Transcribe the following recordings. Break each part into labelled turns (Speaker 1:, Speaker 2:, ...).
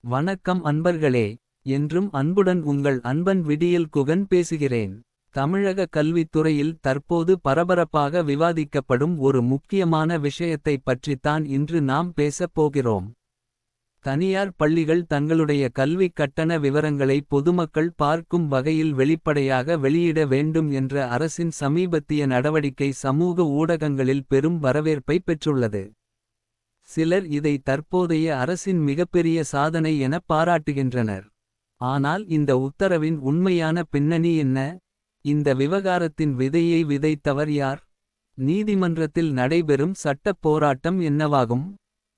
Speaker 1: வணக்கம் அன்பர்களே. என்றும் அன்புடன் உங்கள் அன்பன் விடியல் குகன் பேசுகிறேன். தமிழக கல்வித்துறையில் தற்போது பரபரப்பாக விவாதிக்கப்படும் ஒரு முக்கியமான விஷயத்தைப் பற்றித்தான் இன்று நாம் பேசப் போகிறோம். தனியார் பள்ளிகள் தங்களுடைய கல்விக் கட்டண விவரங்களை பொதுமக்கள் பார்க்கும் வகையில் வெளிப்படையாக வெளியிட வேண்டும் என்ற அரசின் சமீபத்திய நடவடிக்கை சமூக ஊடகங்களில் பெரும் வரவேற்பை பெற்றுள்ளது. சிலர் இதை தற்போதைய அரசின் மிகப்பெரிய சாதனை என பாராட்டுகின்றனர். ஆனால் இந்த உத்தரவின் உண்மையான பின்னணி என்ன? இந்த விவகாரத்தின் விதையை விதைத்தவர் யார்? நீதிமன்றத்தில் நடைபெறும் சட்டப் போராட்டம் என்னவாகும்?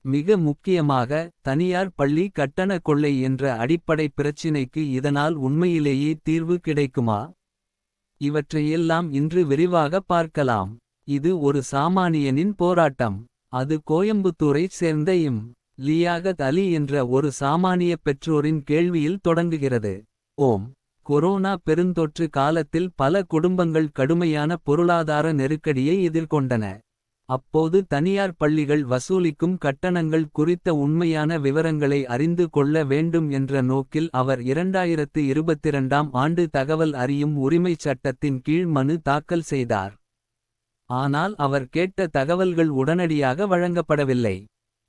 Speaker 1: மிக முக்கியமாக, தனியார் பள்ளி கட்டண கொள்ளை என்ற அடிப்படை பிரச்சினைக்கு இதனால் உண்மையிலேயே தீர்வு கிடைக்குமா? இவற்றையெல்லாம் இன்று விரிவாக பார்க்கலாம். இது ஒரு சாமானியனின் போராட்டம். அது கோயம்புத்தூரைச் சேர்ந்த லியாகத் அலி என்ற ஒரு சாமானிய பெற்றோரின் கேள்வியில் தொடங்குகிறது. கொரோனா பெருந்தொற்று காலத்தில் பல குடும்பங்கள் கடுமையான பொருளாதார நெருக்கடியை எதிர்கொண்டன. அப்போது தனியார் பள்ளிகள் வசூலிக்கும் கட்டணங்கள் குறித்த உண்மையான விவரங்களை அறிந்து கொள்ள வேண்டும் என்ற நோக்கில் அவர் 2022ஆம் ஆண்டு தகவல் அறியும் உரிமைச் சட்டத்தின் கீழ் மனு தாக்கல் செய்தார். ஆனால் அவர் கேட்ட தகவல்கள் உடனடியாக வழங்கப்படவில்லை.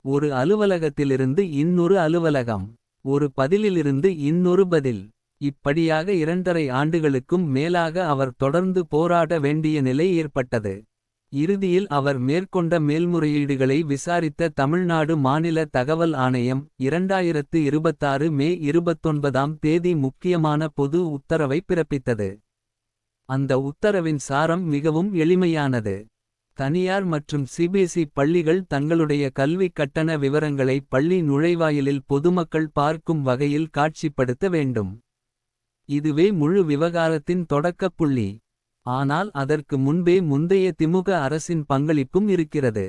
Speaker 1: ஒரு அலுவலகத்திலிருந்து இன்னொரு அலுவலகம், ஒரு பதிலிலிருந்து இன்னொரு பதில், இப்படியாக 2½ ஆண்டுகளுக்கும் மேலாக அவர் தொடர்ந்து போராட வேண்டிய நிலை ஏற்பட்டது. இறுதியில் அவர் மேற்கொண்ட மேல்முறையீடுகளை விசாரித்த தமிழ்நாடு மாநில தகவல் ஆணையம் 2026 மே 29ஆம் தேதி முக்கியமான பொது உத்தரவை பிறப்பித்தது. அந்த உத்தரவின் சாரம் மிகவும் எளிமையானது. தனியார் மற்றும் சிபிஎஸ்இ பள்ளிகள் தங்களுடைய கல்விக் கட்டண விவரங்களை பள்ளி நுழைவாயிலில் பொதுமக்கள் பார்க்கும் வகையில் காட்சிப்படுத்த வேண்டும். இதுவே முழு விவகாரத்தின் தொடக்கப் புள்ளி. ஆனால் அதற்கு முன்பே முந்தைய திமுக அரசின் பங்களிப்பும் இருக்கிறது.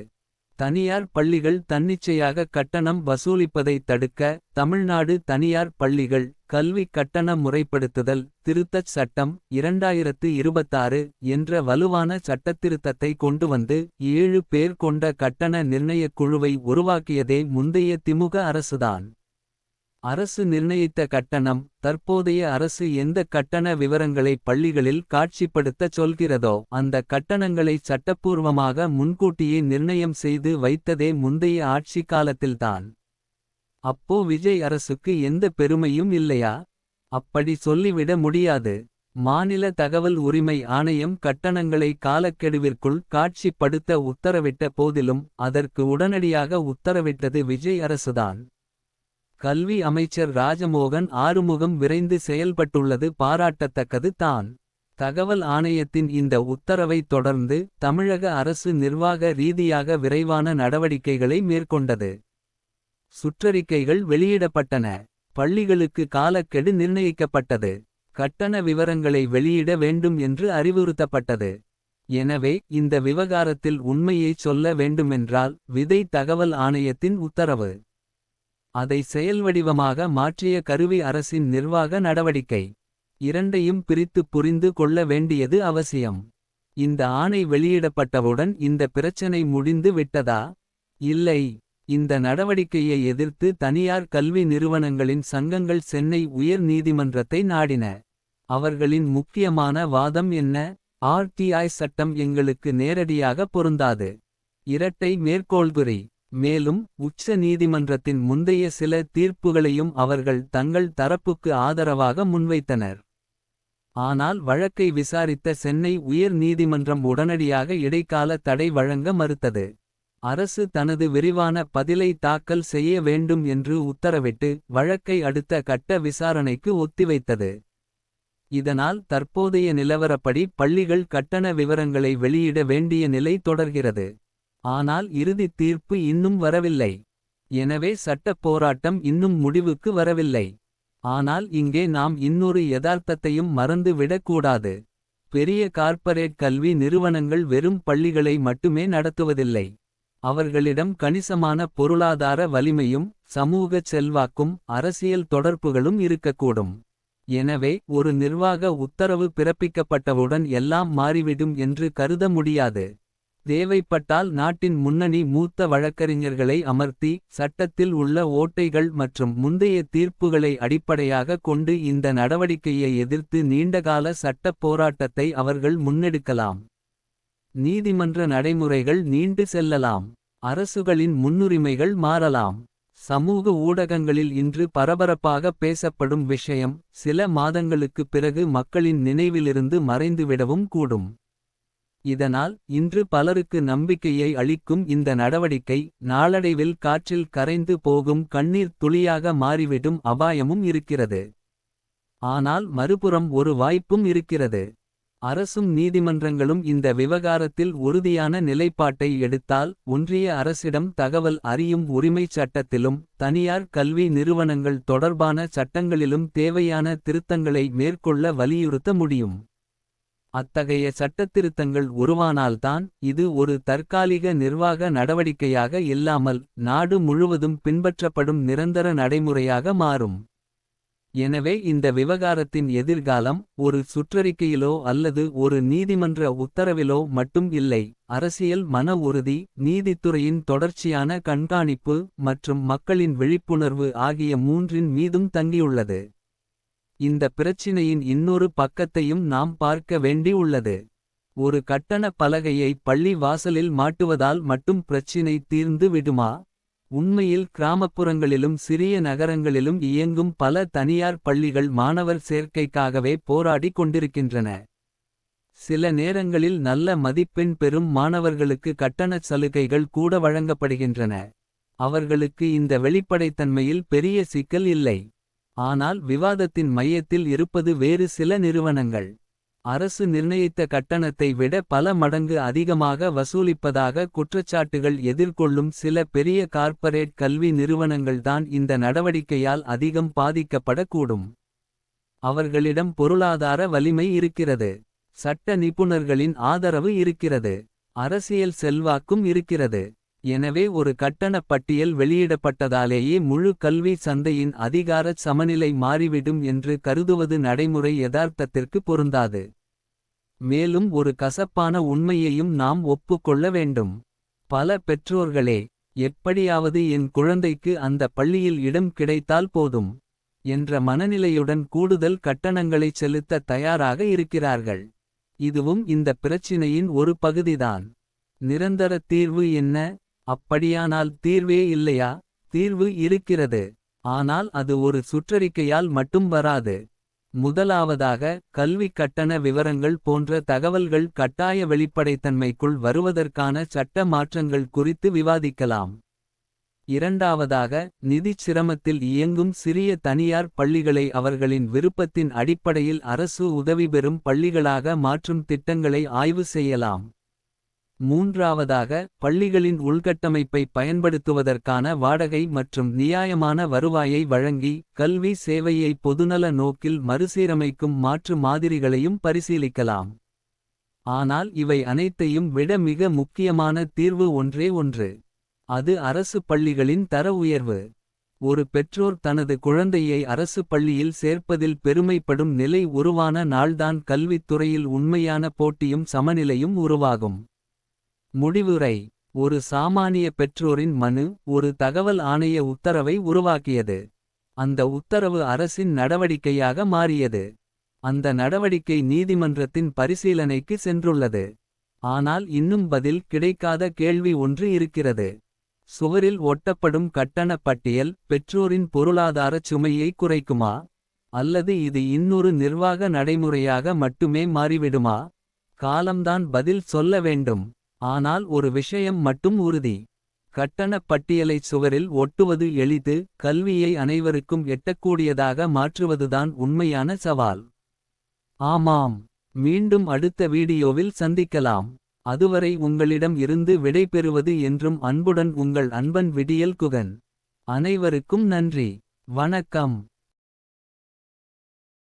Speaker 1: தனியார் பள்ளிகள் தன்னிச்சையாக கட்டணம் வசூலிப்பதைத் தடுக்க தமிழ்நாடு தனியார் பள்ளிகள் கல்விக் கட்டண முறைப்படுத்துதல் திருத்தச் சட்டம் 2026 என்ற வலுவான சட்டத்திருத்தத்தை கொண்டு வந்து 7 பேர் கொண்ட கட்டண நிர்ணயக் குழுவை உருவாக்கியதே முந்தைய திமுக அரசுதான். அரசு நிர்ணயித்த கட்டணம். தற்போதைய அரசு எந்த கட்டண விவரங்களை பள்ளிகளில் காட்சிப்படுத்தச் சொல்கிறதோ அந்த கட்டணங்களை சட்டப்பூர்வமாக முன்கூட்டியே நிர்ணயம் செய்து வைத்ததே முந்தைய ஆட்சி காலத்தில்தான். அப்போ விஜய் அரசுக்கு எந்த பெருமையும் இல்லையா? அப்படி சொல்லிவிட முடியாது. மாநில தகவல் உரிமை ஆணையம் கட்டணங்களை காலக்கெடுவிற்குள் காட்சிப்படுத்த உத்தரவிட்ட போதிலும் அதற்கு உடனடியாக உத்தரவிட்டது விஜய் அரசுதான். கல்வி அமைச்சர் ராஜமோகன் ஆறுமுகம் விரைந்து செயல்பட்டுள்ளது பாராட்டத்தக்கது தான். தகவல் ஆணையத்தின் இந்த உத்தரவைத் தொடர்ந்து தமிழக அரசு நிர்வாக ரீதியாக விரைவான நடவடிக்கைகளை மேற்கொண்டது. சுற்றறிக்கைகள் வெளியிடப்பட்டன. பள்ளிகளுக்கு காலக்கெடு நிர்ணயிக்கப்பட்டது. கட்டண விவரங்களை வெளியிட வேண்டும் என்று அறிவுறுத்தப்பட்டது. எனவே இந்த விவகாரத்தில் உண்மையைச் சொல்ல வேண்டுமென்றால் விதை தகவல் ஆணையத்தின் உத்தரவு. அதை செயல்வடிவமாக மாற்றிய கருவி அரசின் நிர்வாக நடவடிக்கை. இரண்டையும் பிரித்து புரிந்து கொள்ள வேண்டியது அவசியம். இந்த ஆணை வெளியிடப்பட்டவுடன் இந்த பிரச்சனை முடிந்து விட்டதா? இல்லை. இந்த நடவடிக்கையை எதிர்த்து தனியார் கல்வி நிறுவனங்களின் சங்கங்கள் சென்னை உயர் நீதிமன்றத்தை நாடின. அவர்களின் முக்கியமான வாதம் என்ன? ஆர்டிஐ சட்டம் எங்களுக்கு நேரடியாக பொருந்தாது. இரட்டை மேற்கோள்குறி. மேலும் உச்ச நீதிமன்றத்தின் முந்தைய சில தீர்ப்புகளையும் அவர்கள் தங்கள் தரப்புக்கு ஆதரவாக முன்வைத்தனர். ஆனால் வழக்கை விசாரித்த சென்னை உயர் நீதிமன்றம் உடனடியாக இடைக்கால தடை வழங்க மறுத்தது. அரசு தனது விரிவான பதிலை தாக்கல் செய்ய வேண்டும் என்று உத்தரவிட்டு வழக்கை அடுத்த கட்ட விசாரணைக்கு ஒத்திவைத்தது. இதனால் தற்போதைய நிலவரப்படி பள்ளிகள் கட்டண விவரங்களை வெளியிட வேண்டிய நிலை தொடர்கிறது. ஆனால் இறுதித் தீர்ப்பு இன்னும் வரவில்லை. எனவே சட்டப் போராட்டம் இன்னும் முடிவுக்கு வரவில்லை. ஆனால் இங்கே நாம் இன்னொரு யதார்த்தத்தையும் மறந்து விடக்கூடாது. பெரிய கார்ப்பரேட் கல்வி நிறுவனங்கள் வெறும் பள்ளிகளை மட்டுமே நடத்துவதில்லை. அவர்களிடம் கணிசமான பொருளாதார வலிமையும் சமூகச் செல்வாக்கும் அரசியல் தொடர்புகளும் இருக்கக்கூடும். எனவே ஒரு நிர்வாக உத்தரவு பிறப்பிக்கப்பட்டவுடன் எல்லாம் மாறிவிடும் என்று கருத முடியாது. தேவைப்பட்டால் நாட்டின் முன்னணி மூத்த வழக்கறிஞர்களை அமர்த்தி. சட்டத்தில் உள்ள ஓட்டைகள் மற்றும் முந்தைய தீர்ப்புகளை அடிப்படையாக கொண்டு இந்த நடவடிக்கையை எதிர்த்து நீண்டகால சட்டப் போராட்டத்தை அவர்கள் முன்னெடுக்கலாம். நீதிமன்ற நடைமுறைகள் நீண்டு செல்லலாம். அரசுகளின் முன்னுரிமைகள் மாறலாம். சமூக ஊடகங்களில் இன்று பரபரப்பாக பேசப்படும் விஷயம். சில மாதங்களுக்குப் பிறகு மக்களின் நினைவிலிருந்து மறைந்துவிடவும் கூடும். இதனால் இன்று பலருக்கு நம்பிக்கையை அளிக்கும் இந்த நடவடிக்கை. நாளடைவில் காற்றில் கரைந்து போகும் கண்ணீர் துளியாக மாறிவிடும் அபாயமும் இருக்கிறது. ஆனால் மறுபுறம் ஒரு வாய்ப்பும் இருக்கிறது. அரசும் நீதிமன்றங்களும் இந்த விவகாரத்தில் உறுதியான நிலைப்பாட்டை எடுத்தால். ஒன்றிய அரசிடம் தகவல் அறியும் உரிமைச் சட்டத்திலும். தனியார் கல்வி நிறுவனங்கள் தொடர்பான சட்டங்களிலும் தேவையான திருத்தங்களை மேற்கொள்ள வலியுறுத்த முடியும். அத்தகைய சட்டத்திருத்தங்கள் உருவானால்தான் இது ஒரு தற்காலிக நிர்வாக நடவடிக்கையாக இல்லாமல். நாடு முழுவதும் பின்பற்றப்படும் நிரந்தர நடைமுறையாக மாறும். எனவே இந்த விவகாரத்தின் எதிர்காலம் ஒரு சுற்றறிக்கையிலோ அல்லது ஒரு நீதிமன்ற உத்தரவிலோ மட்டும் இல்லை. அரசியல் மன உறுதி, நீதித்துறையின் தொடர்ச்சியான கண்காணிப்பு. மற்றும் மக்களின் விழிப்புணர்வு ஆகிய மூன்றின் மீதும் தங்கியுள்ளது. இந்த பிரச்சினையின் இன்னொரு பக்கத்தையும் நாம் பார்க்க வேண்டி உள்ளது. ஒரு கட்டண பலகையை பள்ளி வாசலில் மாட்டுவதால் மட்டும் பிரச்சினை தீர்ந்து விடுமா? உண்மையில் கிராமப்புறங்களிலும் சிறிய நகரங்களிலும் இயங்கும் பல தனியார் பள்ளிகள் மாணவர் சேர்க்கைக்காகவே போராடி கொண்டிருக்கின்றன. சில நேரங்களில் நல்ல மதிப்பெண் பெறும் மாணவர்களுக்கு கட்டணச் சலுகைகள் கூட வழங்கப்படுகின்றன. அவர்களுக்கு இந்த வெளிப்படைத்தன்மையில் பெரிய சிக்கல் இல்லை. ஆனால் விவாதத்தின் மையத்தில் இருப்பது வேறு சில நிறுவனங்கள். அரசு நிர்ணயித்த கட்டணத்தை விட பல மடங்கு அதிகமாக வசூலிப்பதாக குற்றச்சாட்டுகள் எதிர்கொள்ளும் சில பெரிய கார்ப்பரேட் கல்வி நிறுவனங்கள்தான் இந்த நடவடிக்கையால் அதிகம் பாதிக்கப்படக்கூடும். அவர்களிடம் பொருளாதார வலிமை இருக்கிறது. சட்ட நிபுணர்களின் ஆதரவு இருக்கிறது. அரசியல் செல்வாக்கும் இருக்கிறது. எனவே ஒரு கட்டணப் பட்டியல் வெளியிடப்பட்டதாலேயே முழு கல்வி சந்தையின் அதிகாரச் சமநிலை மாறிவிடும் என்று கருதுவது நடைமுறை யதார்த்தத்திற்கு பொருந்தாது. மேலும் ஒரு கசப்பான உண்மையையும் நாம் ஒப்புக்கொள்ள வேண்டும். பல பெற்றோர்களே, எப்படியாவது என் குழந்தைக்கு அந்த பள்ளியில் இடம் கிடைத்தால் போதும் என்ற மனநிலையுடன் கூடுதல் கட்டணங்களைச் செலுத்த தயாராக இருக்கிறார்கள். இதுவும் இந்த பிரச்சினையின் ஒரு பகுதிதான். நிரந்தர தீர்வு என்ன? அப்படியானால் தீர்வே இல்லையா? தீர்வு இருக்கிறது. ஆனால் அது ஒரு சுற்றறிக்கையால் மட்டும் வராது. முதலாவதாக, கல்வி கட்டண விவரங்கள் போன்ற தகவல்கள் கட்டாய வெளிப்படைத்தன்மைக்குள் வருவதற்கான சட்ட மாற்றங்கள் குறித்து விவாதிக்கலாம். இரண்டாவதாக, நிதிச் சிரமத்தில் இயங்கும் சிறிய தனியார் பள்ளிகளை அவர்களின் விருப்பத்தின் அடிப்படையில் அரசு உதவி பெறும் பள்ளிகளாக மாற்றும் திட்டங்களை ஆய்வு செய்யலாம். மூன்றாவதாக, பள்ளிகளின் உள்கட்டமைப்பை பயன்படுத்துவதற்கான வாடகை மற்றும் நியாயமான வருவாயை வழங்கி. கல்வி சேவையை பொதுநல நோக்கில் மறுசீரமைக்கும் மாற்று மாதிரிகளையும் பரிசீலிக்கலாம். ஆனால் இவை அனைத்தையும் விட மிக முக்கியமான தீர்வு ஒன்றே ஒன்று. அது அரசு பள்ளிகளின் தர உயர்வு. ஒரு பெற்றோர் தனது குழந்தையை அரசு பள்ளியில் சேர்ப்பதில் பெருமைப்படும் நிலை உருவான நாள்தான் கல்வித்துறையில் உண்மையான போட்டியும் சமநிலையும் உருவாகும். முடிவுரை. ஒரு சாமானிய பெற்றோரின் மனு ஒரு தகவல் ஆணைய உத்தரவை உருவாக்கியது. அந்த உத்தரவு அரசின் நடவடிக்கையாக மாறியது. அந்த நடவடிக்கை நீதிமன்றத்தின் பரிசீலனைக்கு சென்றுள்ளது. ஆனால் இன்னும் பதில் கிடைக்காத கேள்வி ஒன்று இருக்கிறது. சுவரில் ஒட்டப்படும் கட்டண பட்டியல் பெற்றோரின் பொருளாதாரச் சுமையை குறைக்குமா? அல்லது இது இன்னொரு நிர்வாக நடைமுறையாக மட்டுமே மாறிவிடுமா? காலம்தான் பதில் சொல்ல வேண்டும். ஆனால் ஒரு விஷயம் மட்டும் உறுதி. கட்டணப் பட்டியலைச் சுவரில் ஒட்டுவது எளிது. கல்வியை அனைவருக்கும் எட்டக்கூடியதாக மாற்றுவதுதான் உண்மையான சவால். ஆமாம். மீண்டும் அடுத்த வீடியோவில் சந்திக்கலாம். அதுவரை உங்களிடம் இருந்து விடை பெறுவது என்றும் அன்புடன் உங்கள் அன்பன் விடியல் குகன். அனைவருக்கும் நன்றி. வணக்கம்.